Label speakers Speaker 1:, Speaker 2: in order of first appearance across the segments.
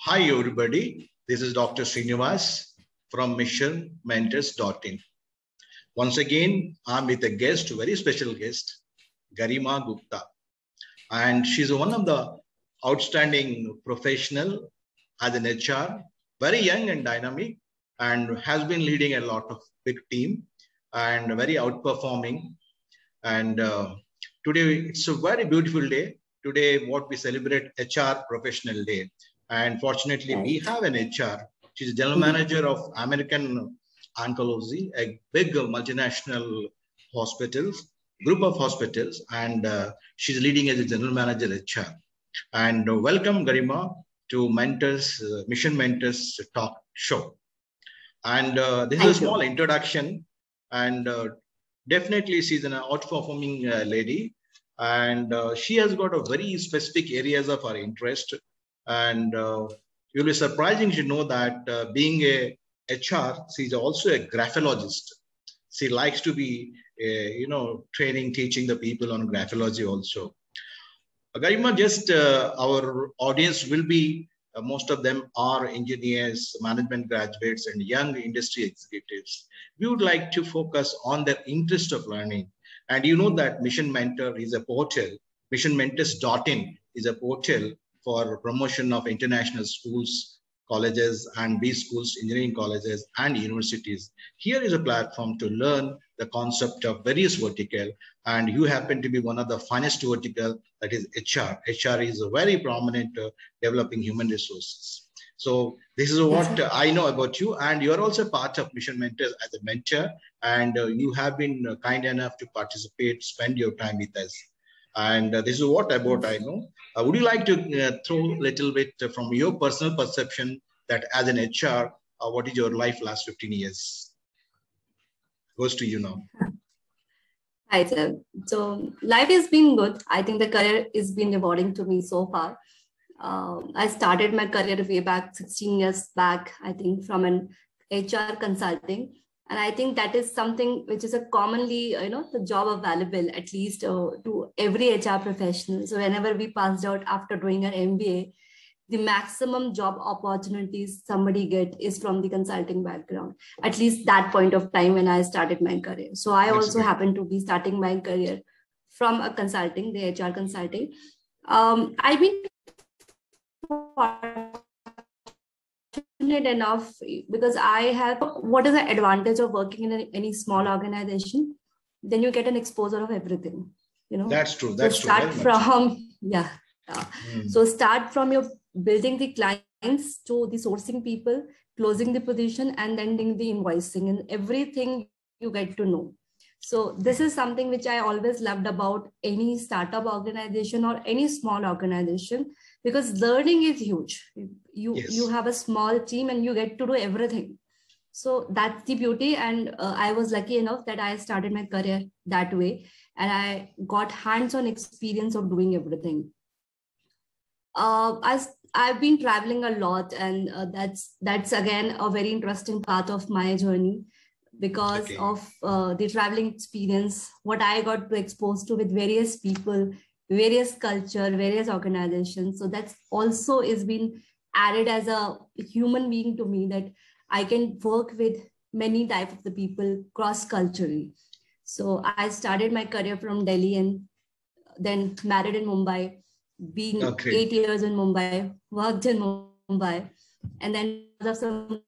Speaker 1: Hi, everybody. This is Dr. Srinivas from missionmentors.in. Once again, I'm with a guest, very special guest, Garima Gupta. And she's one of the outstanding professional as an HR, very young and dynamic, and has been leading a lot of big team and very outperforming. And today, it's a very beautiful day. Today, what we celebrate HR Professional Day. And fortunately, we have an HR. She's general manager of American Oncology, a big multinational hospitals, group of hospitals, and she's leading as a general manager HR. And welcome, Garima, to Mission Mentors Talk Show. And this is a small introduction, and definitely she's an outperforming lady, and she has got a very specific areas of her interest. And you'll be surprising to know that being a HR, she's also a graphologist. She likes to be, training, teaching the people on graphology also. Garima, just our audience will be, most of them are engineers, management graduates, and young industry executives. We would like to focus on their interest of learning. And you know that Mission Mentor is a portal. Missionmentors.in is a portal for promotion of international schools, colleges, and B schools, engineering colleges, and universities. Here is a platform to learn the concept of various vertical, and you happen to be one of the finest vertical, that is HR. HR is a very prominent developing human resources. So this is what I know about you, and you're also part of Mission Mentors as a mentor, and you have been kind enough to participate, spend your time with us. And this is what about I know. Would you like to throw a little bit from your personal perception that as an HR, what is your life last 15 years? Goes to you now.
Speaker 2: Hi, sir. So life has been good. I think the career has been rewarding to me so far. I started my career way back 16 years back, I think, from an HR consulting. And I think that is something which is a commonly, the job available, at least to every HR professional. So whenever we passed out after doing an MBA, the maximum job opportunities somebody get is from the consulting background, at least that point of time when I started my career. So I also happen to be starting my career from a consulting, the HR consulting. I've been fortunate enough because I have, what is the advantage of working in any small organization? Then you get an exposure of everything,
Speaker 1: That's true. That's
Speaker 2: so start
Speaker 1: true.
Speaker 2: From, So start from your building the clients to the sourcing people, closing the position, and then doing the invoicing, and everything you get to know. So this is something which I always loved about any startup organization or any small organization, because learning is huge. You have a small team and you get to do everything. So that's the beauty. And I was lucky enough that I started my career that way, and I got hands-on experience of doing everything. I've been traveling a lot, and that's again a very interesting part of my journey, because of the traveling experience, what I got to expose to with various people, various culture, various organizations. So that's also is been added as a human being to me, that I can work with many types of the people cross-culturally. So I started my career from Delhi and then married in Mumbai, being 8 years in Mumbai, worked in Mumbai, and then because of some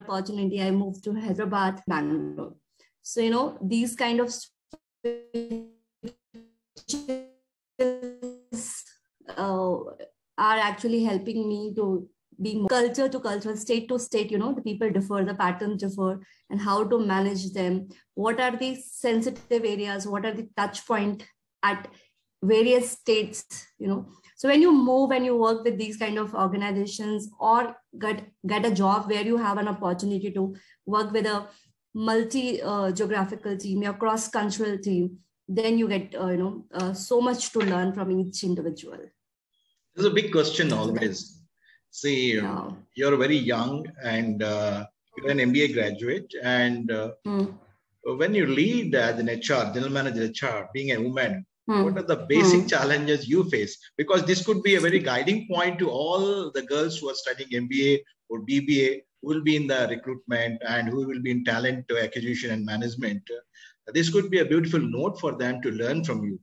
Speaker 2: opportunity, I moved to Hyderabad, Bangalore. So, these kind of are actually helping me to be culture to culture, state to state, the people differ, the patterns differ, and how to manage them. What are the sensitive areas? What are the touch points at various states, So when you move and you work with these kind of organizations, or get a job where you have an opportunity to work with a multi-geographical team, or cross-cultural team, then you get, so much to learn from each individual.
Speaker 1: There's a big question always. See, you're very young and you're an MBA graduate, and when you lead as an HR, general manager HR, being a woman, What are the basic challenges you face? Because this could be a very guiding point to all the girls who are studying MBA or BBA, who will be in the recruitment and who will be in talent acquisition and management. This could be a beautiful note for them to learn from you.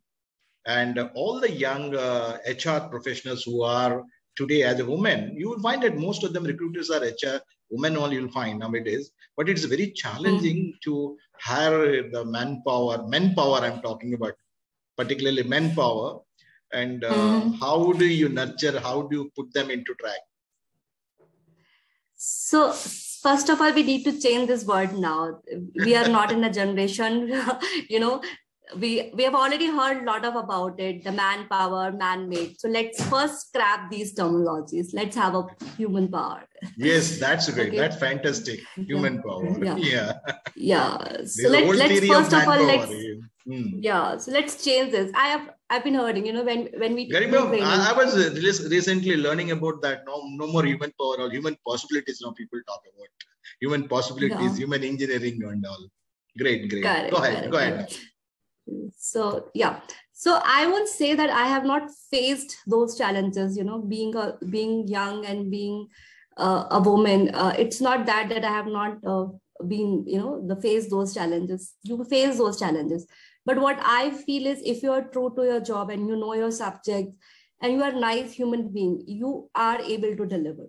Speaker 1: And all the young HR professionals who are today as a woman, you will find that most of them recruiters are HR women only, you'll find nowadays. But it's very challenging to hire the manpower I'm talking about, particularly manpower. And how do you nurture, how do you put them into track?
Speaker 2: So first of all, we need to change this word now. We are not in a generation, we have already heard a lot about it, the manpower, man-made. So let's first scrap these terminologies. Let's have a human power.
Speaker 1: Yes, that's great. Okay. That's fantastic. Human power.
Speaker 2: Yeah. So let's first of all, so let's change this. I've been hearing, when we
Speaker 1: I was recently learning about that. No more human power or human possibilities. Now people talk about human possibilities, human engineering and all. Great.
Speaker 2: Correct,
Speaker 1: go ahead.
Speaker 2: So I won't say that I have not faced those challenges, being young and being a woman. It's not that I have not been, face those challenges. You face those challenges. But what I feel is, if you are true to your job and you know your subject and you are a nice human being, you are able to deliver,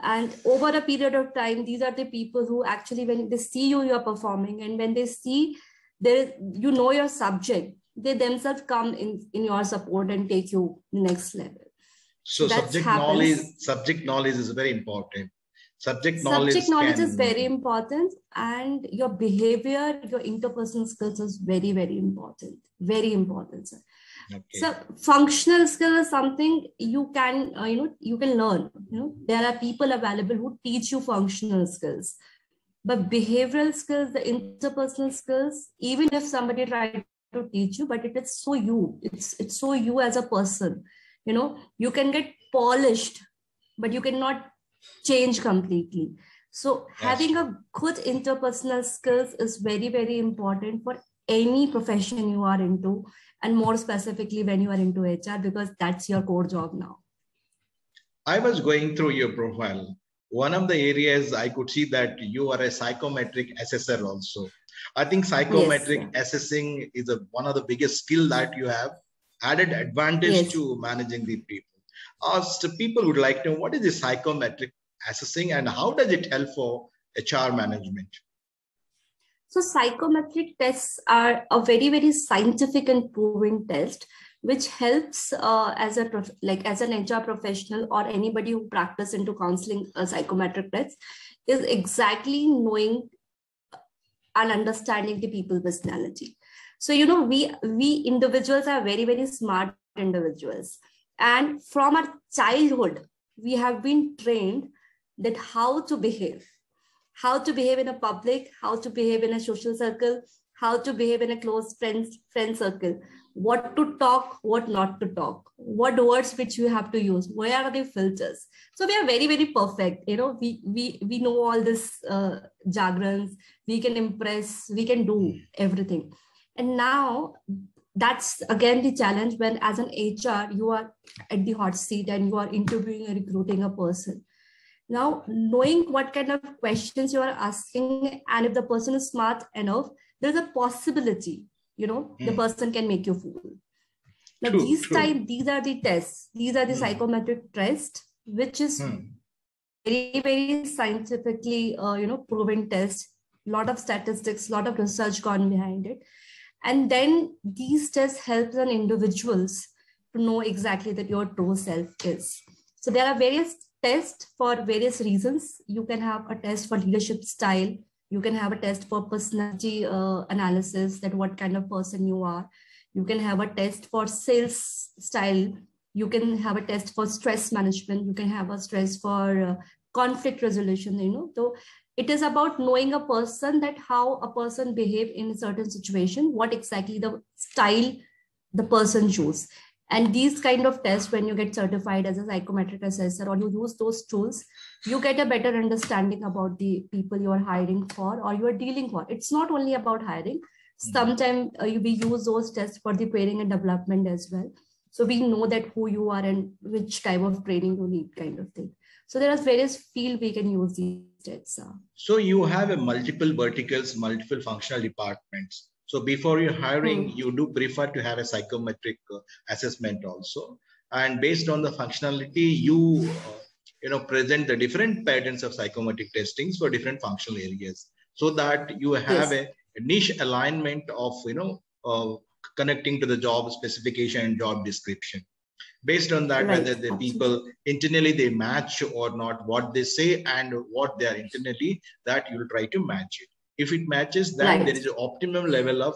Speaker 2: and over a period of time, these are the people who actually, when they see you are performing, and when they see your subject, they themselves come in your support and take you next level.
Speaker 1: So subject knowledge is very important. Subject knowledge
Speaker 2: is very important, and your behavior, your interpersonal skills is very, very important. Very important, sir. Okay. So functional skill is something you can, you can learn. There are people available who teach you functional skills. But behavioral skills, the interpersonal skills, even if somebody tried to teach you, but it is so you. It's so you as a person. You can get polished, but you cannot change completely. So having a good interpersonal skills is very, very important for any profession you are into, and more specifically when you are into HR, because that's your core job now.
Speaker 1: I was going through your profile. One of the areas I could see that you are a psychometric assessor also. I think psychometric assessing is one of the biggest skill that you have, added advantage to managing the people. So people would like to know, what is the psychometric assessing and how does it help for HR management?
Speaker 2: So psychometric tests are a very, very scientific and proven test, which helps as an HR professional or anybody who practice into counseling psychometric tests, is exactly knowing and understanding the people's personality. So, we individuals are very, very smart individuals. And from our childhood, we have been trained that how to behave in a public, how to behave in a social circle, how to behave in a close friend circle, what to talk, what not to talk, what words which you have to use, where are the filters. So we are very, very perfect. We know all this jargons, we can impress, we can do everything. And now that's again the challenge when as an HR, you are at the hot seat and you are interviewing and recruiting a person. Now, knowing what kind of questions you are asking, and if the person is smart enough, there's a possibility, the person can make you fool. Now, these are the tests. These are the psychometric tests, which is very, very scientifically, proven test. A lot of statistics, a lot of research gone behind it. And then these tests help an individuals to know exactly that your true self is. So there are various tests for various reasons. You can have a test for leadership style. You can have a test for personality analysis, that what kind of person you are. You can have a test for sales style. You can have a test for stress management. You can have a test for conflict resolution, So it is about knowing a person, that how a person behave in a certain situation, what exactly the style the person choose. And these kind of tests, when you get certified as a psychometric assessor or you use those tools, you get a better understanding about the people you are hiring for or you are dealing for. It's not only about hiring. Sometimes we use those tests for the training and development as well. So we know that who you are and which type of training you need, kind of thing. So there are various fields we can use these tests.
Speaker 1: So you have a multiple verticals, multiple functional departments. So before you're hiring, you do prefer to have a psychometric assessment also. And based on the functionality, you present the different patterns of psychometric testings for different functional areas, so that you have a niche alignment of connecting to the job specification and job description. Based on that, whether the people internally they match or not, what they say and what they are internally, that you will try to match it. If it matches, then there is an optimum level of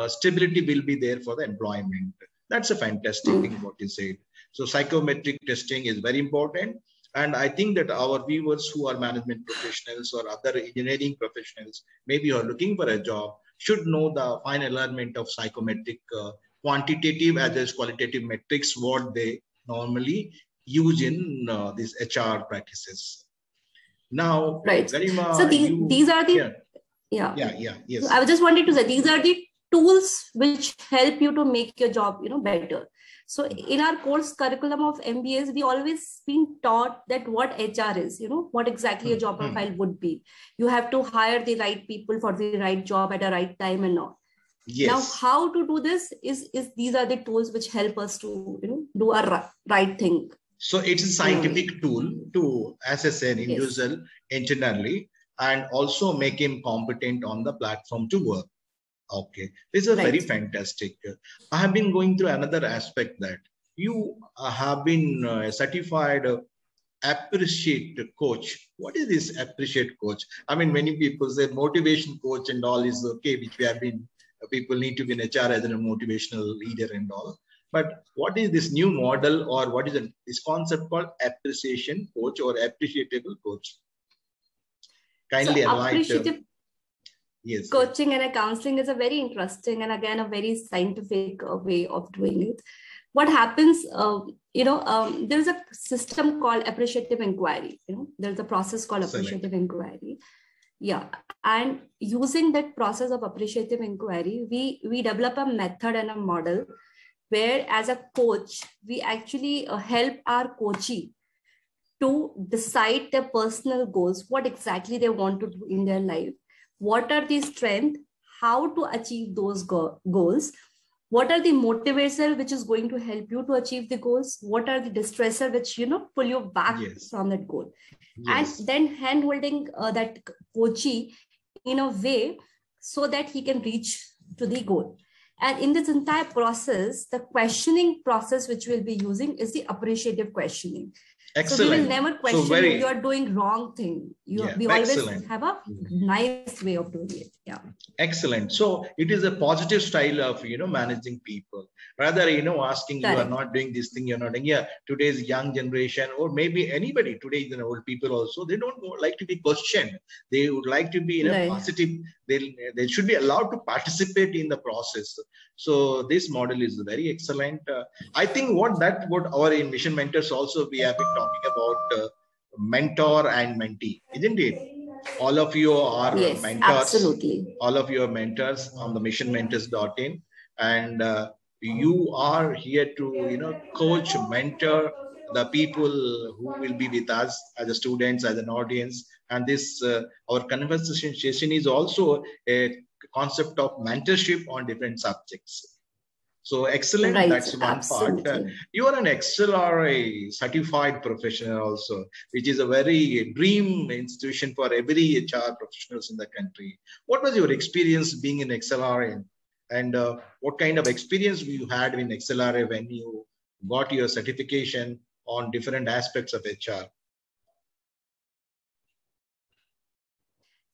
Speaker 1: stability will be there for the employment. That's a fantastic thing what you said. So psychometric testing is very important. And I think that our viewers who are management professionals or other engineering professionals, maybe you are looking for a job, should know the fine alignment of psychometric quantitative as well as qualitative metrics, what they normally use in these HR practices. Now, Garima,
Speaker 2: so these are the
Speaker 1: yes.
Speaker 2: So I just wanted to say these are the tools which help you to make your job better. So in our course curriculum of MBAs, we always been taught that what HR is, what exactly a job profile would be. You have to hire the right people for the right job at the right time and all. Yes. Now, how to do this is these are the tools which help us to do a right thing.
Speaker 1: So it's a scientific tool to assess an individual internally and also make him competent on the platform to work. Okay, this is very fantastic. I have been going through another aspect that you have been certified appreciate coach. What is this appreciate coach? I mean, many people say motivation coach and all is okay, which we have been, people need to be in HR as a motivational leader and all. But what is this new model, or what is this concept called appreciation coach or appreciable coach? Kindly enlighten.
Speaker 2: Yes. Coaching and counseling is a very interesting and again a very scientific way of doing it. What happens, there's a system called appreciative inquiry. There's a process called appreciative inquiry. Yeah, and using that process of appreciative inquiry, we develop a method and a model where, as a coach, we actually help our coachee to decide their personal goals, what exactly they want to do in their life. What are the strengths, how to achieve those goals, what are the motivators which is going to help you to achieve the goals, what are the distressors which, pull you back from that goal. Yes. And then hand-holding that coachee in a way so that he can reach to the goal. And in this entire process, the questioning process which we'll be using is the appreciative questioning. Excellent. So we will never question you are doing wrong thing. We always have a nice way of doing it. Yeah.
Speaker 1: Excellent. So it is a positive style of, managing people. Rather, asking you are not doing this thing, you're not doing. Yeah, today's young generation, or maybe anybody today, old people also, they don't like to be questioned. They would like to be positive. They should be allowed to participate in the process. So this model is very excellent. I think what our in Mission Mentors also, we have been talking about mentor and mentee, isn't it? All of you are mentors.
Speaker 2: Absolutely.
Speaker 1: All of you are mentors on the missionmentors.in, and you are here to coach, mentor the people who will be with us as a students, as an audience. And this our conversation session is also a concept of mentorship on different subjects. So excellent. Right. That's one part. You are an XLRI certified professional also, which is a very dream institution for every HR professionals in the country. What was your experience being in XLRI, and what kind of experience you had in XLRI when you got your certification on different aspects of HR?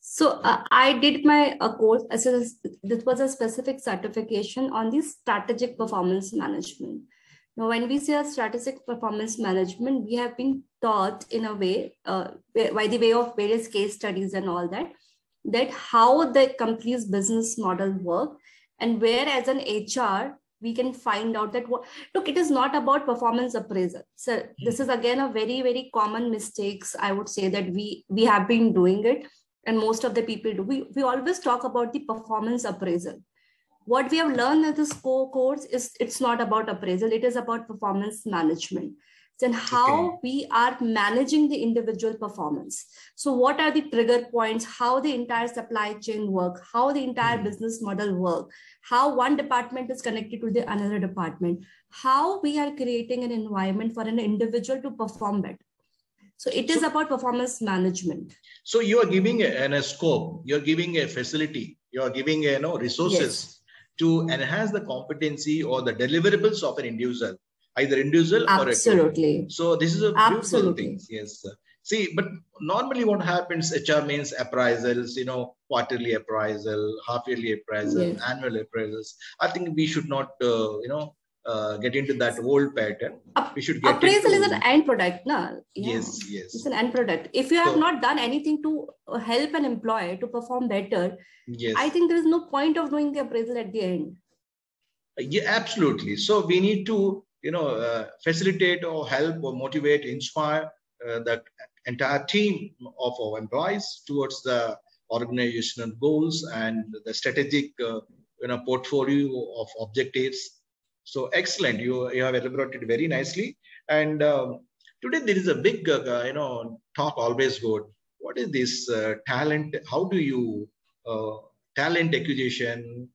Speaker 2: So I did my course. This was a specific certification on the strategic performance management. Now, when we say a strategic performance management, we have been taught in a way, by the way of various case studies and all that how the company's business model work, and where as an HR, we can find out that, look, it is not about performance appraisal. So this is again a very, very common mistakes. I would say that we have been doing it. and most of the people do, we always talk about the performance appraisal. What we have learned in this course is it's not about appraisal, it is about performance management. Then how we are managing the individual performance. So what are the trigger points, how the entire supply chain work, how the entire business model work, how one department is connected to the another department, how we are creating an environment for an individual to perform better. So it is about performance management.
Speaker 1: So you are giving a scope, you're giving a facility, you're giving resources to enhance the competency or the deliverables of an individual, either individual or a group. So this is a beautiful thing. Yes. See, but normally what happens, HR means appraisals, quarterly appraisal, half-yearly appraisal, annual appraisals. I think we should not, get into that old pattern. We should get
Speaker 2: appraisal is an end product, na?
Speaker 1: Yes.
Speaker 2: It's an end product. If you have not done anything to help an employee to perform better, I think there is no point of doing the appraisal at the end.
Speaker 1: Yeah, absolutely. So we need to, facilitate or help or motivate, inspire the entire team of our employees towards the organizational goals and the strategic, portfolio of objectives. So excellent. You have elaborated very nicely. And today there is a big, talk always good. What is this talent? How do you talent acquisition?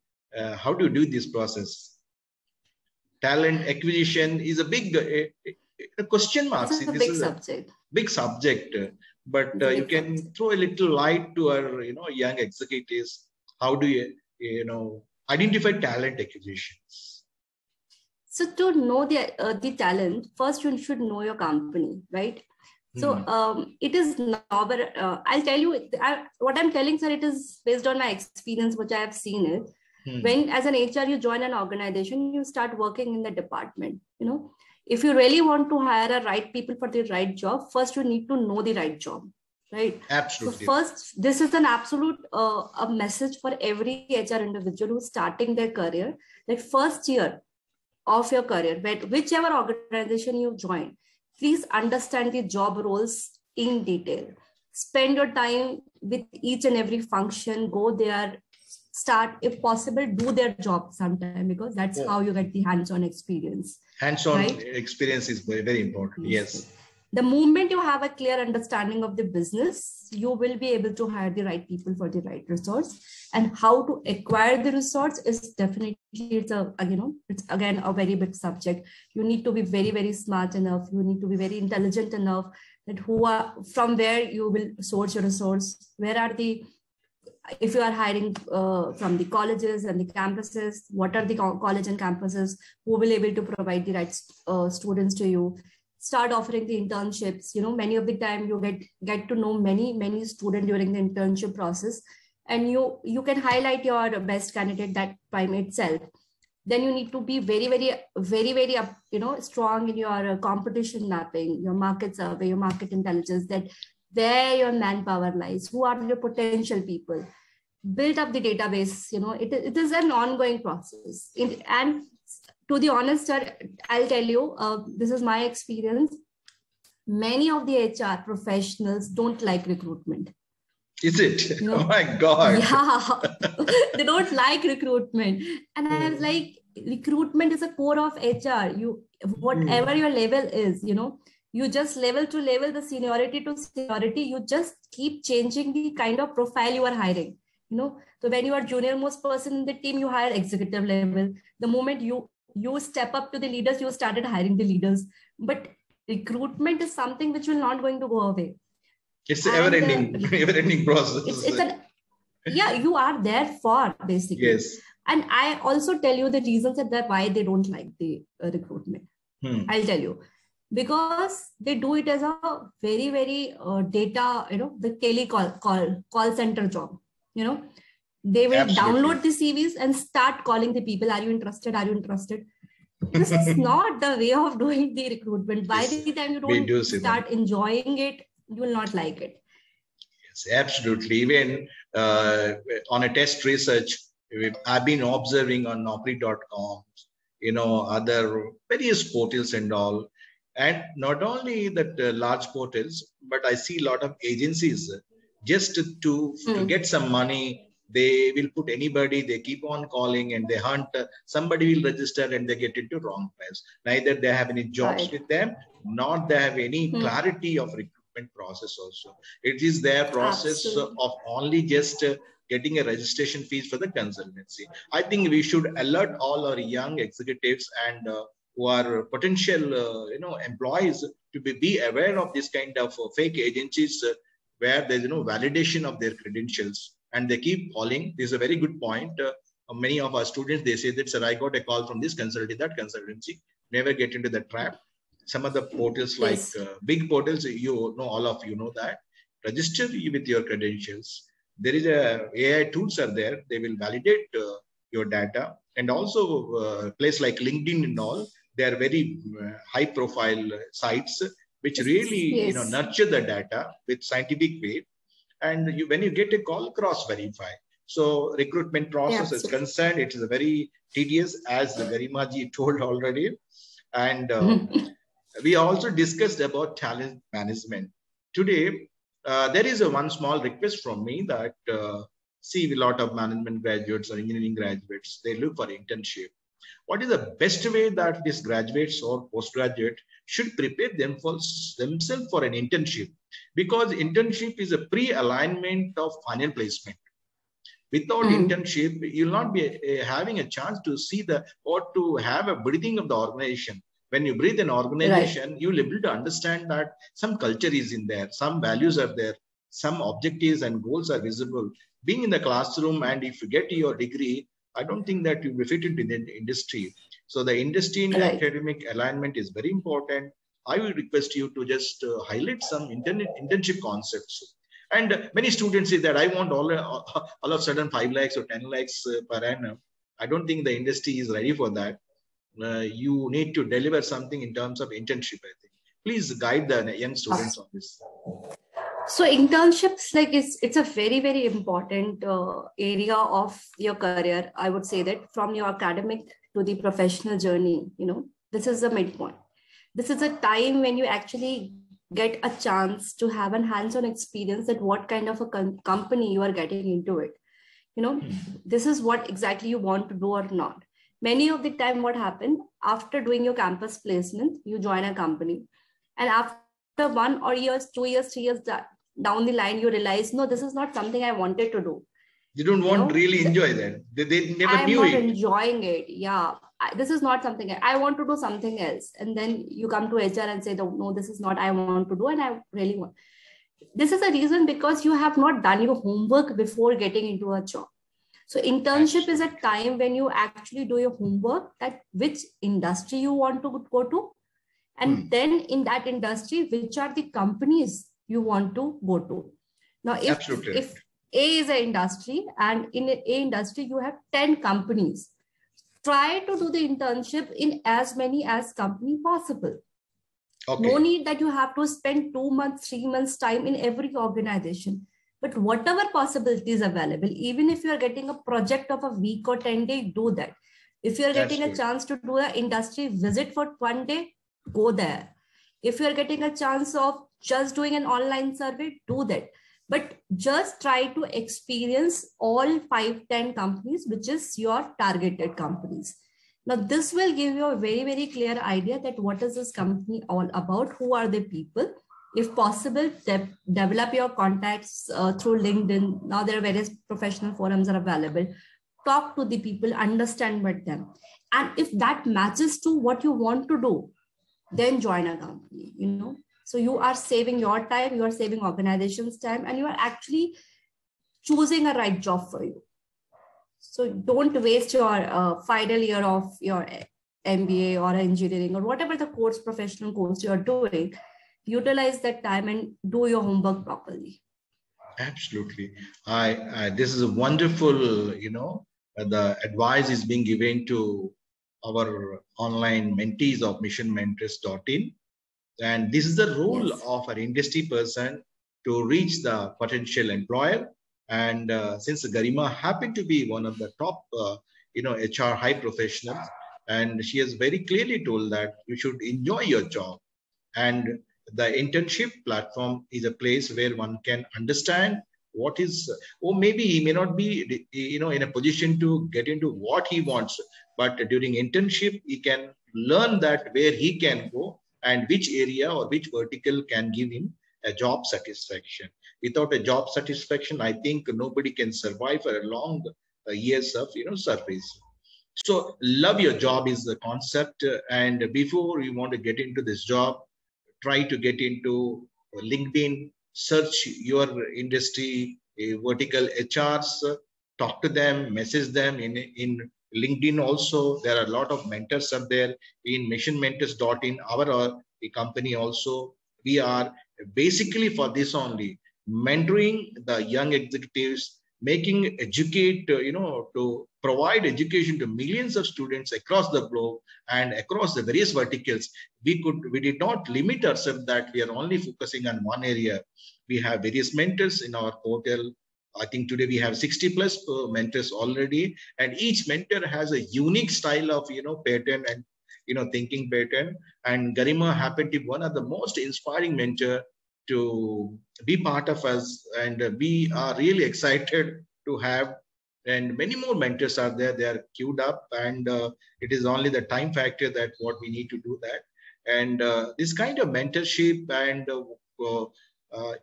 Speaker 1: How do you do this process? Talent acquisition is a big question mark.
Speaker 2: It's a big subject.
Speaker 1: Big subject, but you can throw a little light to our, young executives. How do you, identify talent acquisitions?
Speaker 2: So to know the talent, first you should know your company, right? So it is novel. I'll tell you what I'm telling, sir. It is based on my experience, which I have seen it. When as an HR, you join an organization, you start working in the department. If you really want to hire the right people for the right job, first you need to know the right job, right?
Speaker 1: Absolutely.
Speaker 2: So first, this is an absolute a message for every HR individual who's starting their career. Like first year of your career, whichever organization you join, please understand the job roles in detail. Spend your time with each and every function, go there, start, if possible, do their job sometime, because that's how you get the hands-on experience.
Speaker 1: Hands-on experience is very, very important. Yes.
Speaker 2: The moment you have a clear understanding of the business, you will be able to hire the right people for the right resource. And how to acquire the resource is definitely, it's again a very big subject. You need to be very, very smart enough. You need to be very intelligent enough that from where you will source your resource. Where are if you are hiring from the colleges and the campuses, what are the college and campuses who will be able to provide the right students to you? Start offering the internships. Many of the time you get to know many students during the internship process, and you can highlight your best candidate that time itself. Then you need to be very, very, very, very strong in your competition mapping, your market survey, your market intelligence, that where your manpower lies, who are your potential people. Build up the database. It is an ongoing process. And to be honest, I'll tell you, this is my experience. Many of the HR professionals don't like recruitment.
Speaker 1: Is it? Oh my God.
Speaker 2: Yeah, they don't like recruitment. And I was like, recruitment is a core of HR. Whatever your level is, you just level to level, the seniority to seniority, you just keep changing the kind of profile you are hiring. So when you are junior most person in the team, you hire executive level. The moment you step up to the leaders, you started hiring the leaders. But recruitment is something which will not going to go away.
Speaker 1: It's an ever-ending process.
Speaker 2: You are there for, basically.
Speaker 1: Yes.
Speaker 2: And I also tell you the reasons that why they don't like the recruitment. I'll tell you. Because they do it as a very, very data, the Kelly call center job. They will download the CVs and start calling the people. Are you interested? Are you interested? This is not the way of doing the recruitment. By the time you don't start enjoying it, you will not like it.
Speaker 1: Yes, absolutely. Even on a test research, I've been observing on Naukri.com, other various portals and all. And not only that large portals, but I see a lot of agencies just to get some money. They will put anybody, they keep on calling and they hunt. Somebody will register and they get into wrong place. Neither they have any jobs with them, nor they have any clarity of recruitment process also. It is their process of only just getting a registration fees for the consultancy. I think we should alert all our young executives and who are potential employees to be aware of this kind of fake agencies where there's no validation of their credentials and they keep calling. This is a very good point. Many of our students, they say that, sir, I got a call from this consultancy, that consultancy. Never get into the trap. Some of the portals like big portals, you know, all of you know that. Register with your credentials. There is a AI tools are there. They will validate your data. And also place like LinkedIn and all, they are very high profile sites which really nurture the data with scientific way. And when you get a call, cross-verify. So recruitment process is concerned, it is a very tedious, as Garima ji told already. And we also discussed about talent management. Today, there is one small request from me that see a lot of management graduates or engineering graduates, they look for internship. What is the best way that these graduates or postgraduate should prepare themselves for an internship? Because internship is a pre-alignment of final placement. Without internship, you'll not be having a chance to see or to have a breathing of the organization. When you breathe an organization, you'll be able to understand that some culture is in there, some values are there, some objectives and goals are visible. Being in the classroom, and if you get your degree, I don't think that you will fit into the industry. So the industry and academic alignment is very important. I will request you to just highlight some internship concepts. And many students say that I want all of a sudden 5 lakhs or 10 lakhs per annum. I don't think the industry is ready for that. You need to deliver something in terms of internship, I think. Please guide the young students on this.
Speaker 2: So internships, like it's a very, very important area of your career. I would say that from your academic to the professional journey, this is the midpoint. This is a time when you actually get a chance to have a hands-on experience that what kind of a company you are getting into it. This is what exactly you want to do or not. Many of the time what happened after doing your campus placement, you join a company. And after 1 or years, 2 years, 3 years down the line, you realize, no, this is not something I wanted to do.
Speaker 1: You don't want to really enjoy that. They never knew it.
Speaker 2: I'm not enjoying it. Yeah. This is not something I want to do something else. And then you come to HR and say, no, this is not I want to do. And I really want. This is a reason because you have not done your homework before getting into a job. So internship is a time when you actually do your homework, that which industry you want to go to. And then in that industry, which are the companies you want to go to. Now, if A is an industry and in A industry, you have 10 companies, try to do the internship in as many as company possible. Okay. No need that you have to spend 2 months, 3 months time in every organization. But whatever possibilities available, even if you are getting a project of a week or 10 days, do that. If you are getting a chance to do an industry visit for 1 day, go there. If you are getting a chance of just doing an online survey, do that. But just try to experience all 5-10 companies, which is your targeted companies. Now, this will give you a very, very clear idea that what is this company all about? Who are the people? If possible, develop your contacts through LinkedIn. Now there are various professional forums are available. Talk to the people, understand with them. And if that matches to what you want to do, then join a company, So you are saving your time, you are saving organization's time, and you are actually choosing a right job for you. So don't waste your final year of your MBA or engineering or whatever the professional course you are doing. Utilize that time and do your homework properly.
Speaker 1: Absolutely. This is a wonderful, the advice is being given to our online mentees of missionmentors.in. And this is the role of an industry person to reach the potential employer. And since Garima happened to be one of the top, HR high professionals, and she has very clearly told that you should enjoy your job. And the internship platform is a place where one can understand what is, or maybe he may not be, in a position to get into what he wants, but during internship, he can learn that where he can go and which area or which vertical can give him a job satisfaction. Without a job satisfaction, I think nobody can survive for a long years of service. So love your job is the concept, and before you want to get into this job, try to get into LinkedIn, search your industry vertical HRs, talk to them, message them in LinkedIn. Also, there are a lot of mentors up there in missionmentors.in. Our company also, we are basically for this only, mentoring the young executives, making educate, to provide education to millions of students across the globe and across the various verticals. We did not limit ourselves that we are only focusing on one area. We have various mentors in our portal. I think today we have 60 plus mentors already, and each mentor has a unique style of pattern and thinking pattern. And Garima happened to be one of the most inspiring mentor to be part of us, and we are really excited to have. And many more mentors are there; they are queued up, and it is only the time factor that what we need to do that. And this kind of mentorship and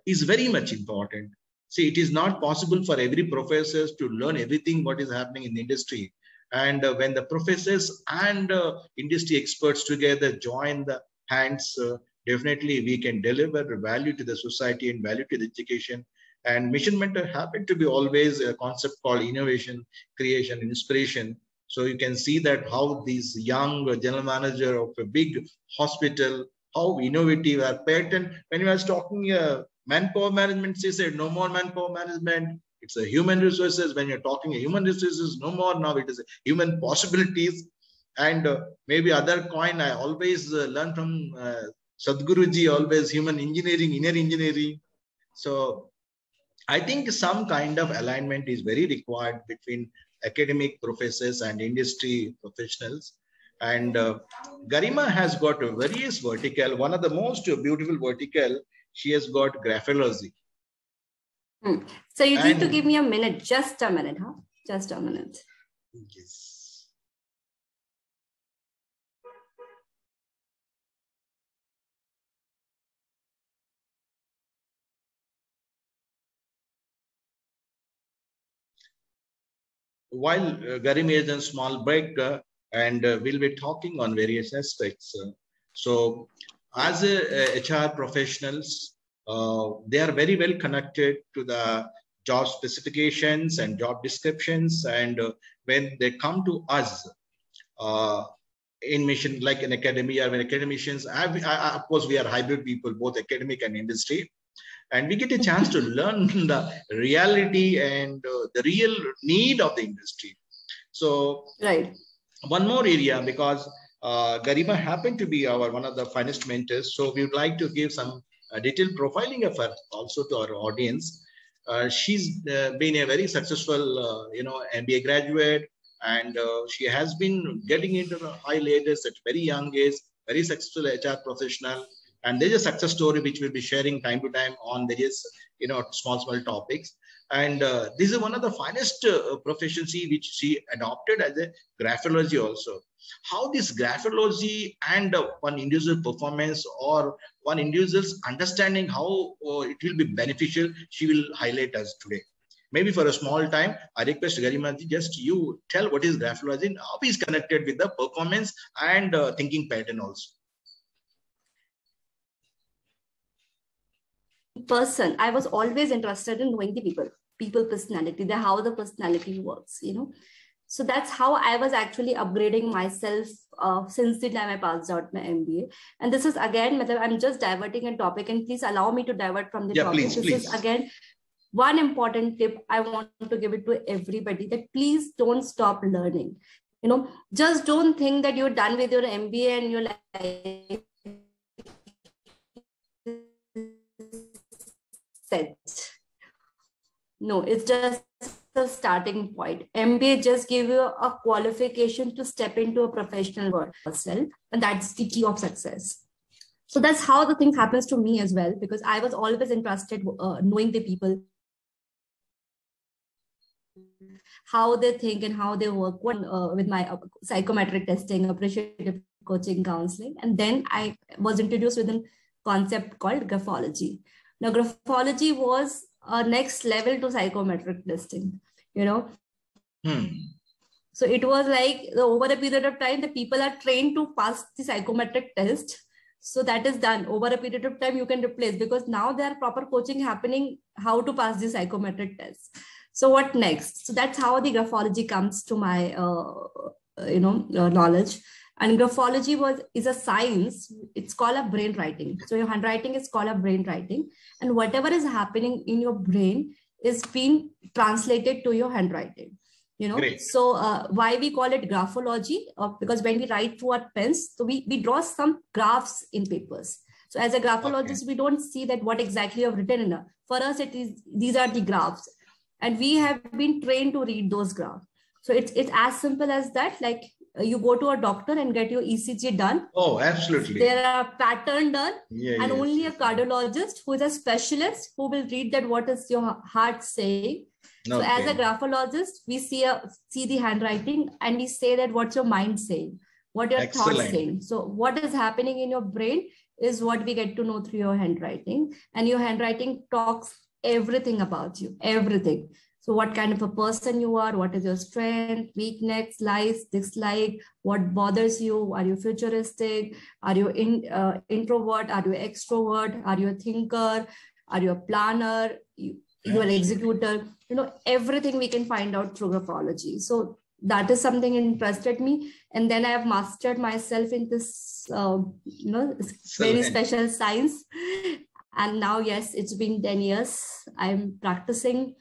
Speaker 1: is very much important. See, it is not possible for every professors to learn everything what is happening in the industry. And when the professors and industry experts together join the hands, definitely we can deliver value to the society and value to the education. And Mission Mentor happened to be always a concept called innovation, creation, inspiration. So you can see that how these young general manager of a big hospital, how innovative our pattern. When you was talking manpower management, she said no more manpower management. It's a human resources. When you're talking human resources, no more. Now it is human possibilities. And maybe other coin, I always learn from Sadhguruji, always human engineering, inner engineering. So I think some kind of alignment is very required between academic professors and industry professionals. And Garima has got a various vertical. One of the most beautiful vertical, she has got graphology.
Speaker 2: So you need to give me a minute, just a minute, huh? Just a minute.
Speaker 1: Yes. While Garima is a small break, and we'll be talking on various aspects. So as HR professionals, they are very well connected to the job specifications and job descriptions. And when they come to us in mission, like in academia, when academicians, of course, we are hybrid people, both academic and industry. And we get a chance to learn the reality and the real need of the industry. So
Speaker 2: right.
Speaker 1: One more area, because Garima happened to be one of the finest mentors. So we would like to give some detailed profiling of her also to our audience. She's been a very successful, MBA graduate, and she has been getting into the high latest at very young age, very successful HR professional. And there's a success story which we'll be sharing time to time on various, small topics. And this is one of the finest proficiency which she adopted as a graphology also. How this graphology and one individual performance or one individual's understanding how it will be beneficial, she will highlight us today. Maybe for a small time, I request Garima ji, just you tell what is graphology and how is connected with the performance and thinking pattern also.
Speaker 2: Person, I was always interested in knowing the people personality, how the personality works, So that's how I was actually upgrading myself since the time I passed out my MBA. And this is again, I'm just diverting a topic, and please allow me to divert from the topic.
Speaker 1: Please,
Speaker 2: this
Speaker 1: please.
Speaker 2: is again one important tip I want to give it to everybody, that please don't stop learning. Just don't think that you're done with your MBA and you're like set. No, it's just the starting point. MBA just give you a qualification to step into a professional world yourself, and that's the key of success. So that's how the thing happens to me as well, because I was always interested knowing the people, how they think and how they work with my psychometric testing, appreciative coaching, counseling. And then I was introduced with a concept called graphology. Now, graphology was a next level to psychometric testing, you know. So it was like over a period of time, the people are trained to pass the psychometric test. So that is done over a period of time. You can replace, because now there are proper coaching happening how to pass the psychometric test. So what next? So that's how the graphology comes to my knowledge. And graphology is a science. It's called a brain writing. So your handwriting is called a brain writing, and whatever is happening in your brain is being translated to your handwriting. You know, Great. So why we call it graphology? Because when we write through our pens, so we draw some graphs in papers. So as a graphologist, we don't see that what exactly you have written in. For us, these are the graphs, and we have been trained to read those graphs. So it's as simple as that. Like you go to a doctor and get your ECG done.
Speaker 1: Oh, absolutely.
Speaker 2: There are pattern done, and only a cardiologist who is a specialist who will read that what is your heart saying. So as a graphologist, we see the handwriting and we say that what's your mind saying, what your thoughts saying. So what is happening in your brain is what we get to know through your handwriting, and your handwriting talks everything about you, everything. So what kind of a person you are, what is your strength, weakness, likes, dislike, what bothers you, are you futuristic, are you introvert, are you extrovert, are you a thinker, are you a planner, you are an executor, you know, everything we can find out through graphology. So that is something interested me. And then I have mastered myself in this, very special science. And now, yes, it's been 10 years. I'm practicing.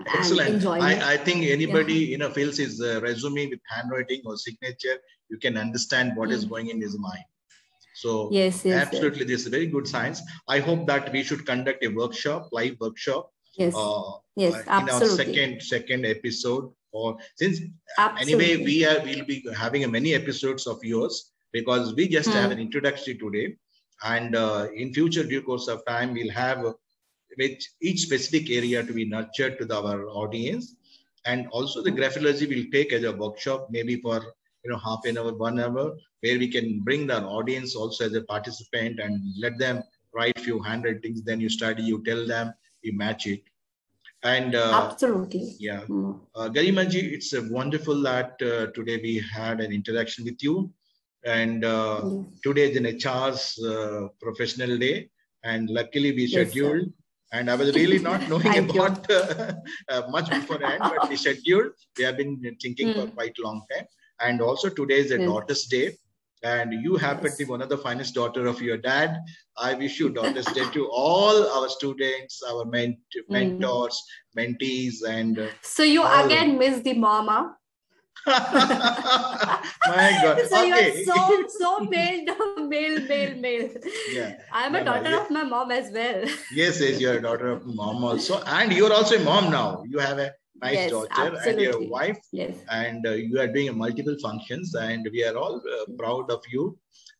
Speaker 1: Excellent. I think anybody fills his resume with handwriting or signature, you can understand what is going in his mind. So
Speaker 2: yes,
Speaker 1: absolutely, this is very good science. I hope that we should conduct a workshop, live workshop.
Speaker 2: Yes, yes, absolutely.
Speaker 1: In our second episode. Or since
Speaker 2: absolutely.
Speaker 1: Anyway, we'll be having many episodes of yours, because we just have an introductory today, and in future due course of time we'll have with each specific area to be nurtured to our audience. And also the graphology will take as a workshop, maybe for half an hour, 1 hour, where we can bring the audience also as a participant and let them write few handwritings. Then you study, you tell them, you match it. And
Speaker 2: absolutely,
Speaker 1: yeah, Garima ji, it's wonderful that today we had an interaction with you. And today is an HR's professional day, and luckily we scheduled. Yes, and I was really not knowing about much beforehand, but we scheduled. We have been thinking for quite a long time. And also today is a Daughter's Day. And you happen to be one of the finest daughter of your dad. I wish you Daughter's Day to all our students, our mentors, mentees. And
Speaker 2: so you again miss the mama.
Speaker 1: My God.
Speaker 2: So okay. You're so male. Yeah. I'm a daughter of my mom as well.
Speaker 1: Yes, you're a daughter of mom also. And you're also a mom now. You have a nice daughter, absolutely. And you're a wife.
Speaker 2: Yes.
Speaker 1: And you are doing multiple functions, and we are all proud of you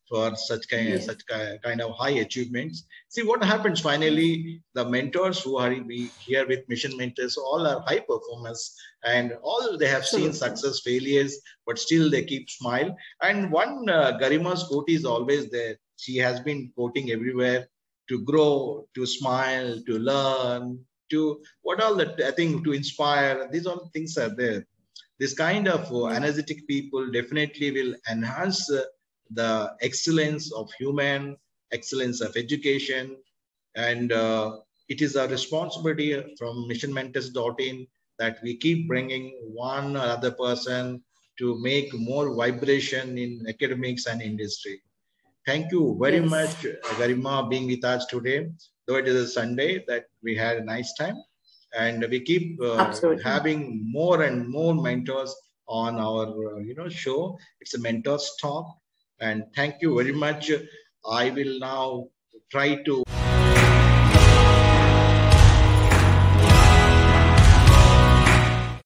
Speaker 1: for such kind of high achievements. See what happens finally, the mentors who are here with Mission Mentors, all are high performers, and all they have seen success, failures, but still they keep smile. And one Garima's quote is always there. She has been quoting everywhere: to grow, to smile, to learn, to what all that, I think, to inspire. These all things are there. This kind of energetic people definitely will enhance the excellence of human, excellence of education. And it is our responsibility from missionmentors.in that we keep bringing one or other person to make more vibration in academics and industry. Thank you very much, Garima, being with us today. Though it is a Sunday, that we had a nice time. And we keep having more and more mentors on our show. It's a Mentors Talk. And thank you very much. I will now try to